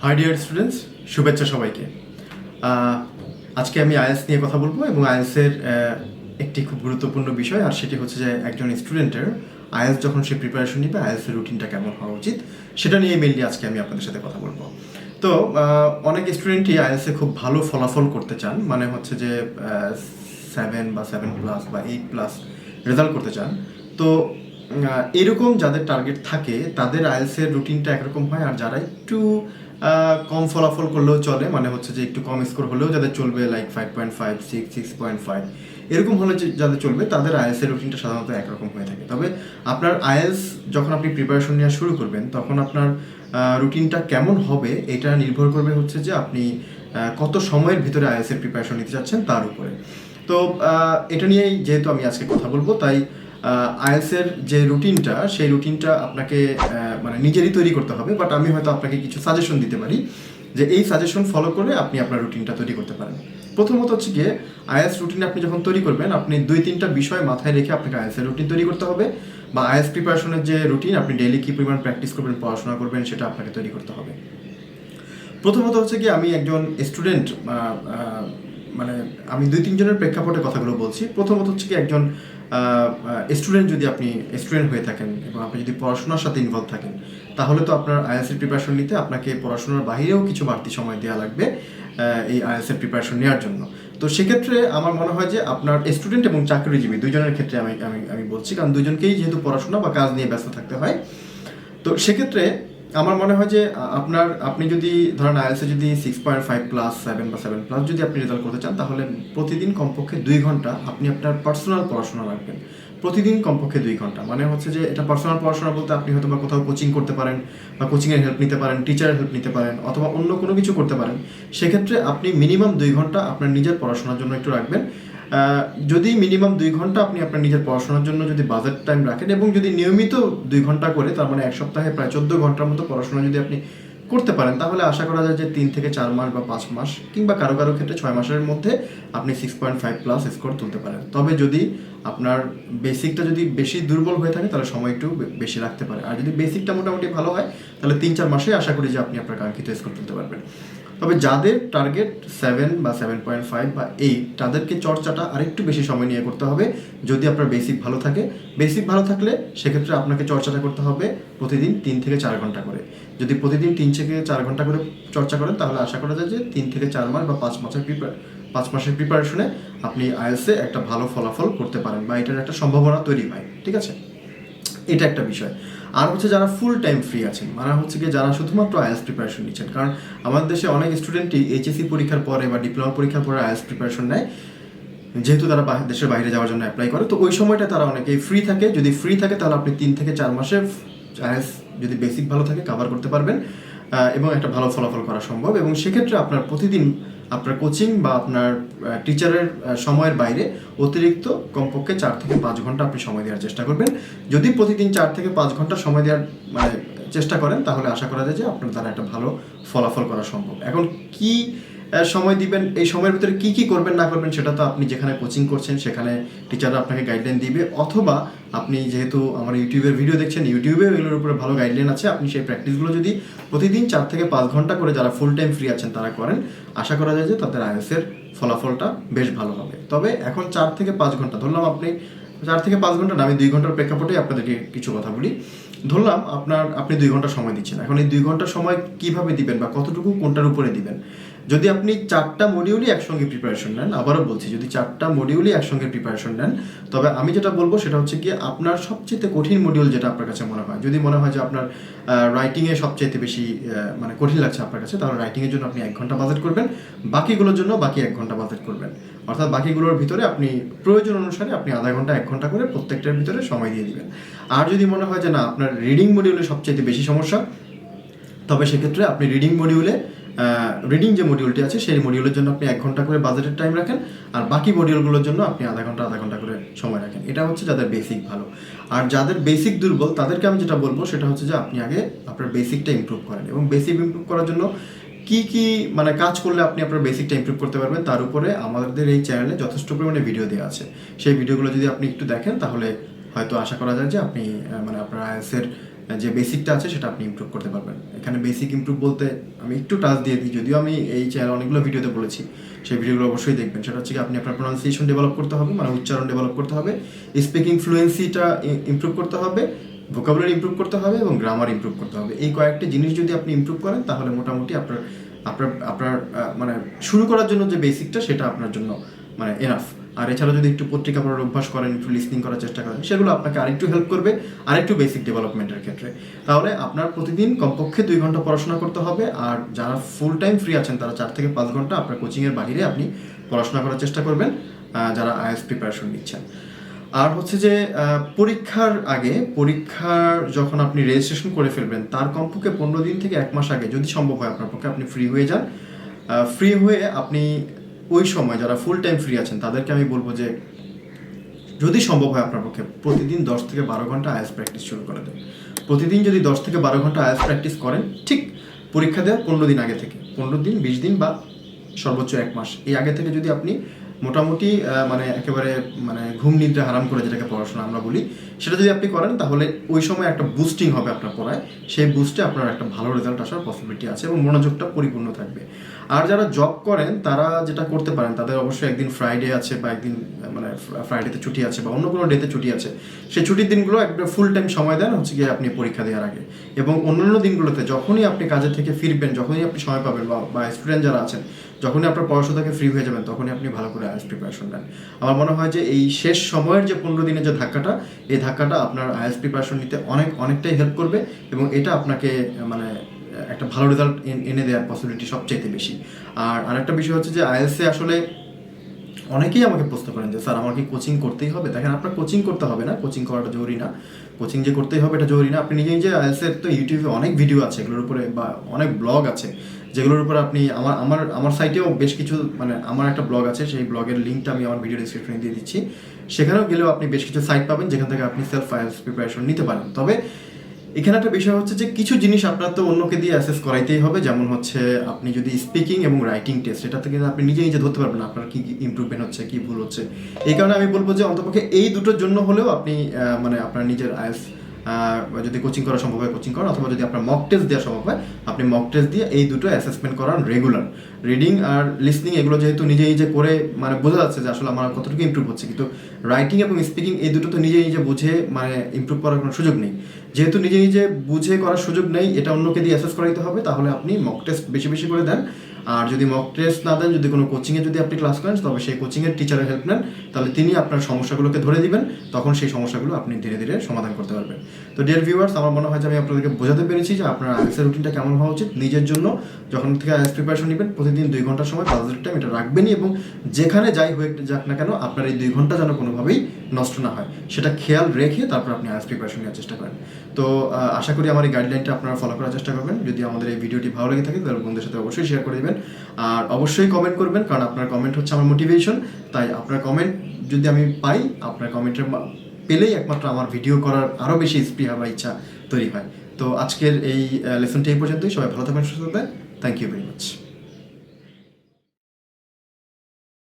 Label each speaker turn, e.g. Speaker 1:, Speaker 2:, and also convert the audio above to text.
Speaker 1: High dear students, শুভেচ্ছা সবাইকে। আজকে আমি আইএলটিএস নিয়ে কথা বলবো এবং আইএলটিএসের একটি খুব গুরুত্বপূর্ণ বিষয়, আর সেটি হচ্ছে যে একজন স্টুডেন্টের আইএলটিএস যখন সে প্রিপারেশন নিবে আইএলটিএসের রুটিনটা কেমন হওয়া উচিত সেটা নিয়ে মেনলি আজকে আমি আপনাদের সাথে কথা বলবো। তো অনেক স্টুডেন্টই আইএলটিএসে খুব ভালো ফলাফল করতে চান, মানে হচ্ছে যে 7 বা 7+ বা 8+ রেজাল্ট করতে চান। তো এরকম যাদের টার্গেট থাকে তাদের আইএলটিএসের রুটিনটা একরকম হয়, আর যারা একটু কম ফলাফল করলেও চলে, মানে হচ্ছে যে একটু কম স্কোর হলেও যাদের চলবে, লাইক 5.5, 6.5 এরকম হলে যাদের চলবে, তাদের আইএলটিএসের রুটিনটা সাধারণত একরকম হয়ে থাকে। তবে আপনার আইএলটিএস যখন আপনি প্রিপারেশন নেওয়া শুরু করবেন তখন আপনার রুটিনটা কেমন হবে এটা নির্ভর করবে হচ্ছে যে আপনি কত সময়ের ভিতরে আইএলটিএসের প্রিপারেশন নিতে চাচ্ছেন তার উপরে। তো এটা নিয়েই যেহেতু আমি আজকে কথা বলবো, তাই আইএলটিএসের যে রুটিনটা সেই রুটিনটা আপনাকে মানে নিজেরই তৈরি করতে হবে, বাট আমি হয়তো আপনাকে কিছু সাজেশন দিতে পারি যে এই সাজেশন ফলো করে আপনি আপনার রুটিনটা তৈরি করতে পারেন। প্রথমত হচ্ছে গিয়ে আইএলটিএস রুটিন আপনি যখন তৈরি করবেন, আপনি 2-3টা বিষয় মাথায় রেখে আপনাকে আইএলটিএসের রুটিন তৈরি করতে হবে, বা আইএলটিএস প্রিপারেশনের যে রুটিন আপনি ডেইলি কী পরিমাণ প্র্যাকটিস করবেন, পড়াশোনা করবেন, সেটা আপনাকে তৈরি করতে হবে। প্রথমত হচ্ছে কি, আমি একজন স্টুডেন্ট, মানে আমি 2-3 জনের প্রেক্ষাপটে কথাগুলো বলছি। প্রথমত হচ্ছে কি, একজন স্টুডেন্ট যদি আপনি স্টুডেন্ট হয়ে থাকেন এবং আপনি যদি পড়াশোনার সাথে ইনভলভ থাকেন, তাহলে তো আপনার আইএলটিএস প্রিপারেশন নিতে আপনাকে পড়াশোনার বাইরেও কিছু বাড়তি সময় দেওয়া লাগবে এই আইএলটিএস প্রিপারেশন নেওয়ার জন্য। তো সেক্ষেত্রে আমার মনে হয় যে আপনার স্টুডেন্ট এবং চাকরিজীবী দুজনের ক্ষেত্রে আমি আমি আমি বলছি, কারণ দুজনকেই যেহেতু পড়াশোনা বা কাজ নিয়ে ব্যস্ত থাকতে হয়। তো সেক্ষেত্রে আমার মনে হয় যে আপনি যদি ধরেন আইএলটিএসে যদি 6.5+, 7 বা 7+ যদি আপনি রেজাল্ট করতে চান, তাহলে প্রতিদিন কমপক্ষে 2 ঘন্টা আপনি আপনার পার্সোনাল পড়াশোনা রাখবেন। প্রতিদিন কমপক্ষে 2 ঘন্টা, মানে হচ্ছে যে এটা পার্সোনাল পড়াশোনা বলতে আপনি হয়তো বা কোথাও কোচিং করতে পারেন, বা কোচিংয়ের হেল্প নিতে পারেন, টিচারের হেল্প নিতে পারেন, অথবা অন্য কোনো কিছু করতে পারেন। সেক্ষেত্রে আপনি মিনিমাম 2 ঘন্টা আপনার নিজের পড়াশোনার জন্য একটু রাখবেন। যদি মিনিমাম 2 ঘন্টা আপনি আপনার নিজের পড়াশোনার জন্য যদি বাজেট টাইম রাখেন, এবং যদি নিয়মিত 2 ঘন্টা করে, তার মানে এক সপ্তাহে প্রায় 14 ঘন্টার মতো পড়াশোনা যদি আপনি করতে পারেন, তাহলে আশা করা যায় যে 3 থেকে 4 মাস বা 5 মাস, কিংবা কারো কারো ক্ষেত্রে 6 মাসের মধ্যে আপনি 6.5+ স্কোর তুলতে পারেন। তবে যদি আপনার বেসিকটা যদি বেশি দুর্বল হয়ে থাকে, তাহলে সময় একটু বেশি রাখতে পারে। আর যদি বেসিকটা মোটামুটি ভালো হয়, তাহলে 3-4 মাসে আশা করি যে আপনি আপনার কাঙ্ক্ষিত স্কোর তুলতে পারবেন। তবে যাদের টার্গেট 7 বা 7.5 বা 8, তাদেরকে চর্চাটা আরেকটু বেশি সময় নিয়ে করতে হবে। যদি আপনার বেসিক ভালো থাকে, বেসিক ভালো থাকলে সেক্ষেত্রে আপনাকে চর্চাটা করতে হবে প্রতিদিন 3 থেকে 4 ঘন্টা করে। যদি প্রতিদিন 3 থেকে 4 ঘন্টা করে চর্চা করেন, তাহলে আশা করা যায় যে 3 থেকে 4 মাস বা 5 মাসের প্রিপারেশনে আপনি আইএলটিএসে একটা ভালো ফলাফল করতে পারেন, বা এটার একটা সম্ভাবনা তৈরি হয়। ঠিক আছে, এটা একটা বিষয়। আর হচ্ছে যারা ফুল টাইম ফ্রি আছেন, মানে হচ্ছে কি যারা শুধুমাত্র আইএলটিএস প্রিপারেশন নিচ্ছেন, কারণ আমাদের দেশে অনেক স্টুডেন্টই এইচএসসি পরীক্ষার পরে বা ডিপ্লোমা পরীক্ষার পরে আইএলটিএস প্রিপারেশন নেয়, যেহেতু তারা দেশের বাইরে যাওয়ার জন্য অ্যাপ্লাই করে। তো ওই সময়টা তারা অনেকেই ফ্রি থাকে। যদি ফ্রি থাকে তাহলে আপনি 3 থেকে 4 মাসে আইএলটিএস যদি বেসিক ভালো থাকে কভার করতে পারবেন, এবং একটা ভালো ফলাফল করা সম্ভব। এবং সেক্ষেত্রে আপনার প্রতিদিন আপনার কোচিং বা আপনার টিচারের সময়ের বাইরে অতিরিক্ত কমপক্ষে 4 থেকে 5 ঘন্টা আপনি সময় দেওয়ার চেষ্টা করবেন। যদি প্রতিদিন 4 থেকে 5 ঘন্টা সময় দেওয়ার মানে চেষ্টা করেন, তাহলে আশা করা যায় যে আপনার দ্বারা একটা ভালো ফলাফল করা সম্ভব। এখন কি সময় দিবেন, এই সময়ের ভিতরে কি কি করবেন না করবেন, সেটা তো আপনি যেখানে কোচিং করছেন সেখানে টিচাররা আপনাকে গাইডলাইন দিবে, অথবা আপনি যেহেতু আমার ইউটিউবের ভিডিও দেখছেন, ইউটিউবে এগুলোর উপরে ভালো গাইডলাইন আছে। আপনি সেই প্র্যাকটিসগুলো যদি প্রতিদিন 4 থেকে 5 ঘন্টা করে যারা ফুল টাইম ফ্রি আছেন তারা করেন, আশা করা যায় যে তাদের আইএলটিএসের ফলাফলটা বেশ ভালো হবে। তবে এখন 4 থেকে 5 ঘন্টা ধরলাম, আপনি 4 থেকে 5 ঘন্টা না, আমি 2 ঘন্টার প্রেক্ষাপটে আপনাদেরকে কিছু কথা বলি। ধরলাম আপনি 2 ঘন্টা সময় দিচ্ছেন। এখন এই 2 ঘন্টা সময় কিভাবে দিবেন বা কতটুকু কোনটার উপরে দিবেন? যদি আপনি 4টা মডিউলই একসঙ্গে প্রিপারেশন নেন, আবারও বলছি, যদি 4টা মডিউলই একসঙ্গে প্রিপারেশন নেন, তবে আমি যেটা বলবো সেটা হচ্ছে কি, আপনার সবচেয়ে কঠিন মডিউল যেটা আপনার কাছে মনে হয়, যদি মনে হয় যে আপনার রাইটিংয়ে সবচেয়ে বেশি মানে কঠিন লাগছে আপনার কাছে, তাহলে রাইটিংয়ের জন্য আপনি 1 ঘন্টা বাজেট করবেন, বাকিগুলোর জন্য বাকি 1 ঘন্টা বাজেট করবেন। অর্থাৎ বাকিগুলোর ভিতরে আপনি প্রয়োজন অনুসারে আপনি আধা ঘন্টা 1 ঘন্টা করে প্রত্যেকটার ভিতরে সময় দিয়ে দিবেন। আর যদি মনে হয় যে না, আপনার রিডিং মডিউলে সবচেয়ে বেশি সমস্যা, তবে সেক্ষেত্রে আপনি রিডিং যে মডিউলটি আছে সেই মডিউলের জন্য আপনি 1 ঘন্টা করে বাজেটের টাইম রাখেন, আর বাকি মডিউলগুলোর জন্য আপনি আধা ঘন্টা করে সময় রাখেন। এটা হচ্ছে যাদের বেসিক ভালো। আর যাদের বেসিক দুর্বল, তাদেরকে আমি যেটা বলবো সেটা হচ্ছে যে আপনি আগে আপনার বেসিকটা ইমপ্রুভ করেন, এবং বেসিক ইমপ্রুভ করার জন্য কি কি মানে কাজ করলে আপনি আপনার বেসিকটা ইমপ্রুভ করতে পারবেন, তার উপরে আমাদের এই চ্যানেলে যথেষ্ট পরিমাণে ভিডিও দেওয়া আছে। সেই ভিডিওগুলো যদি আপনি একটু দেখেন, তাহলে হয়তো আশা করা যায় যে আপনি মানে আপনার আইএলটিএসের যে বেসিকটা আছে সেটা আপনি ইমপ্রুভ করতে পারবেন। এখানে বেসিক ইমপ্রুভ বলতে আমি একটু টাচ দিয়ে দিই, যদিও আমি এই চ্যানেল অনেকগুলো ভিডিওতে বলেছি, সেই ভিডিওগুলো অবশ্যই দেখবেন। সেটা হচ্ছে কি আপনি আপনার প্রোনাউন্সিয়েশন ডেভেলপ করতে হবে, মানে উচ্চারণ ডেভেলপ করতে হবে, স্পিকিং ফ্লুয়েন্সিটা ইমপ্রুভ করতে হবে, ভোকাবুলারি ইমপ্রুভ করতে হবে এবং গ্রামার ইমপ্রুভ করতে হবে। এই কয়েকটি জিনিস যদি আপনি ইমপ্রুভ করেন তাহলে মোটামুটি আপনার আপনার আপনার মানে শুরু করার জন্য যে বেসিকটা সেটা আপনার জন্য মানে এনাফ। আর এছাড়া যদি একটু পত্রিকা পড়ার অভ্যাস করেন, একটু লিসনিং করার চেষ্টা করেন, সেগুলো আপনাকে আরেকটু হেল্প করবে আরেকটু বেসিক ডেভেলপমেন্টের ক্ষেত্রে। তাহলে আপনার প্রতিদিন কমপক্ষে 2 ঘন্টা পড়াশোনা করতে হবে। আর যারা ফুল টাইম ফ্রি আছেন তারা 4 থেকে 5 ঘন্টা আপনার কোচিংয়ের বাইরে আপনি পড়াশোনা করার চেষ্টা করবেন, যারা আইএলটিএস প্রিপারেশন নিচ্ছেন। আর হচ্ছে যে পরীক্ষার আগে, পরীক্ষার যখন আপনি রেজিস্ট্রেশন করে ফেলবেন তার কমপক্ষে 15 দিন থেকে 1 মাস আগে যদি সম্ভব হয় আপনার পক্ষে আপনি ফ্রি হয়ে যান। ফ্রি হয়ে আপনি ওই সময় যারা ফুল টাইম ফ্রি আছেন তাদেরকে আমি বলবো যে যদি সম্ভব হয় আপনার পক্ষে প্রতিদিন 10 থেকে 12 ঘন্টা আইএলটিএস প্র্যাকটিস শুরু করে দেন। প্রতিদিন যদি 10 থেকে 12 ঘন্টা আইএলটিএস প্র্যাকটিস করেন, ঠিক পরীক্ষা দেওয়ার 15 দিন আগে থেকে, 15 দিন, 20 দিন বা সর্বোচ্চ 1 মাস এই আগে থেকে যদি আপনি মোটামুটি মানে একেবারে মানে ঘুম নিদ্রা হারাম করে যেটাকে পড়াশোনা আমরা বলি, সেটা যদি আপনি করেন তাহলে ওই সময় একটা বুস্টিং হবে আপনার পড়ায়। সেই বুস্টে আপনার একটা ভালো রেজাল্ট আসার পসিবিলিটি আছে এবং মনোযোগটা পরিপূর্ণ থাকবে। আর যারা জব করেন তারা যেটা করতে পারেন, তাদের অবশ্যই একদিন ফ্রাইডে আছে বা একদিন মানে ফ্রাইডেতে ছুটি আছে বা অন্য কোনো ডেতে ছুটি আছে, সেই ছুটির দিনগুলো একটা ফুল টাইম সময় দেন হচ্ছে গিয়ে আপনি পরীক্ষা দেওয়ার আগে। এবং অন্যান্য দিনগুলোতে যখনই আপনি কাজের থেকে ফিরবেন, যখনই আপনি সময় পাবেন বা স্টুডেন্ট যারা আছেন যখনই আপনার পড়াশোনা থেকে ফ্রি হয়ে যাবেন তখনই আপনি ভালো করে আইএলটিএস প্রিপারেশন নেন। আমার মনে হয় যে এই শেষ সময়ের যে 15 দিনের যে ধাক্কাটা, এই ধাক্কাটা আপনার আইএলটিএস প্রিপারেশন নিতে অনেকটাই হেল্প করবে এবং এটা আপনাকে মানে একটা ভালো রেজাল্ট এনে দেওয়ার পসিবিলিটি সবচেয়ে বেশি। আর আরেকটা বিষয় হচ্ছে যে আইএলটিএসে আসলে অনেকেই আমাকে প্রশ্ন করেন যে স্যার আমার কি কোচিং করতেই হবে? দেখেন, আপনার কোচিং করতে হবে না, কোচিং করাটা জরুরি না, কোচিং যে করতেই হবে এটা জরুরি না। আপনি নিজে নিজে আইএলটিএসের তো ইউটিউবে অনেক ভিডিও আছে এগুলোর উপরে বা অনেক ব্লগ আছে যেগুলোর উপর আপনি আমার সাইটেও বেশ কিছু মানে আমার একটা ব্লগ আছে, সেই ব্লগের লিঙ্কটা আমি আমার ভিডিও ডিসক্রিপশনে দিয়ে দিচ্ছি। সেখানেও গেলেও আপনি বেশ কিছু সাইট পাবেন যেখান থেকে আপনি সেলফ আইএলটিএস প্রিপারেশন নিতে পারেন। তবে এখানে একটা বিষয় হচ্ছে যে কিছু জিনিস আপনার তো অন্যকে দিয়ে অ্যাসেস করাইতেই হবে। যেমন হচ্ছে আপনি যদি স্পিকিং এবং রাইটিং টেস্ট এটা থেকে আপনি নিজে নিজে ধরতে পারবেন আপনার কি ইমপ্রুভমেন্ট হচ্ছে, কি ভুল হচ্ছে। এই কারণে আমি বলবো যে অন্তপক্ষে এই দুটোর জন্য হলেও আপনি মানে আপনার নিজের আইএলটিএস যদি কোচিং করা সম্ভব হয় কোচিং করান, অথবা যদি আপনার মক টেস্ট দেওয়া সম্ভব হয় আপনি মক টেস্ট দিয়ে এই দুটো অ্যাসেসমেন্ট করান রেগুলার। রিডিং আর লিসনিং এগুলো যেহেতু নিজে নিজে করে মানে বোঝা যাচ্ছে যে আসলে আমার কতটুকু ইমপ্রুভ হচ্ছে, কিন্তু রাইটিং এবং স্পিকিং এই দুটো তো নিজে নিজে বুঝে মানে ইমপ্রুভ করার কোনো সুযোগ নেই। যেহেতু নিজে নিজে বুঝে করার সুযোগ নেই, এটা অন্যকে দিয়ে অ্যাসেস করাইতে হবে, তাহলে আপনি মক টেস্ট বেশি বেশি করে দেন। আর যদি মক টেস্ট না দেন, যদি কোনো কোচিংয়ে যদি আপনি ক্লাস করেন তবে সেই কোচিংয়ের টিচারের হেল্প নেন, তাহলে তিনি আপনার সমস্যাগুলোকে ধরে দিবেন, তখন সেই সমস্যাগুলো আপনি ধীরে ধীরে সমাধান করতে পারবেন। তো ডিয়ার ভিউয়ার্স, আমার মনে হয় যে আমি আপনাদেরকে বোঝাতে পেরেছি যে আপনার আইএলটিএস রুটিনটা কেমন হওয়া উচিত। নিজের জন্য যখন থেকে আইএলটিএস প্রিপারেশন নেবেন প্রতিদিন 2 ঘন্টার সময় বাজেট টাইম এটা রাখবেনই, এবং যেখানে যাই হয়ে যাক না কেন আপনার এই 2 ঘন্টা যেন কোনোভাবেই নষ্ট না হয় সেটা খেয়াল রেখে তারপর আপনি আইএলটিএস প্রিপারেশন নেওয়ার চেষ্টা করেন। তো আশা করি আমার এই গাইডলাইনটা আপনারা ফলো করার চেষ্টা করবেন। যদি আমাদের এই ভিডিওটি ভালো লেগে থাকে তাহলে বন্ধুদের সাথে অবশ্যই শেয়ার করে দেবেন, আর অবশ্যই কমেন্ট করবেন, কারণ আপনার কমেন্ট হচ্ছে আমার মোটিভেশন। তাই আপনার কমেন্ট যদি আমি পাই, আপনার কমেন্টের পেলেই একমাত্র আমার ভিডিও করার আরও বেশি স্পৃহা বা ইচ্ছা তৈরি হয়। তো আজকের এই লেসনটি এই পর্যন্তই। সবাই ভালো থাকবেন, সুস্থ থাকবেন। Thank you very much.